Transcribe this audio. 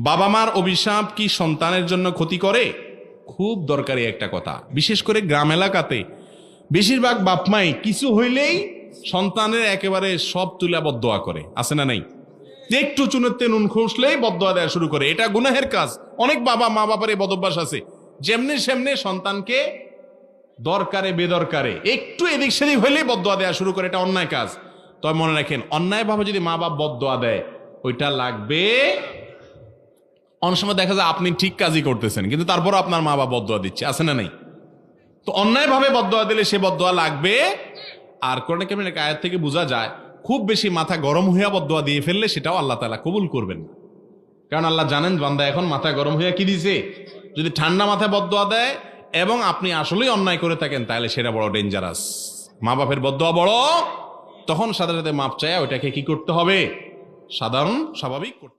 বাবা মার অভিশাপ কি সন্তানের জন্য ক্ষতি করে? খুব দরকারি একটা কথা। বিশেষ করে গ্রাম এলাকাতে বেশিরভাগ বাপ মাই কিছু হইলেই সন্তানের একেবারে সব তুলা বদদোয়া করে, আছে না নাই? একটু চুনতে নুন খুঁসলেই বদদোয়া দেওয়া শুরু করে। এটা গুনাহের কাজ। অনেক বাবা মা বাবার এই বদভ্যাস আছে, যেমনি সেমনি সন্তানকে দরকারে বেদরকারে একটু এদিক সেদিক হইলেই বদদোয়া দেওয়া শুরু করে। এটা অন্যায় কাজ। তবে মনে রাখেন, অন্যায় ভাবে যদি মা বাপ বদদোয়া দেয় ওইটা লাগবে। অনেক সময় দেখা যায় আপনি ঠিক কাজই করতেছেন, কিন্তু তারপরও আপনার মা বাবা বদদোয়া দিচ্ছে, আছে না নাই? তো অন্যায় ভাবে বদদোয়া দিলে সে বদদোয়া লাগবে। আর কোরআনে কারিমের এক আয়াত থেকে বোঝা যায়, খুব বেশি মাথা গরম হইয়া বদদোয়া দিয়ে ফেললে সেটাও আল্লাহ তাআলা কবুল করবেন না। কারণ আল্লাহ জানেন বান্দা এখন মাথা গরম হইয়া কি দিছে। যদি ঠান্ডা মাথায় বদদোয়া দেয় এবং আপনি আসলেই অন্যায় করে থাকেন, তাহলে সেটা বড় ডেঞ্জারাস। মা বাপের বদদোয়া বড়, তখন সাথে সাথে মাপ চায় ওইটাকে কি করতে হবে? সাধারণ স্বাভাবিক করতে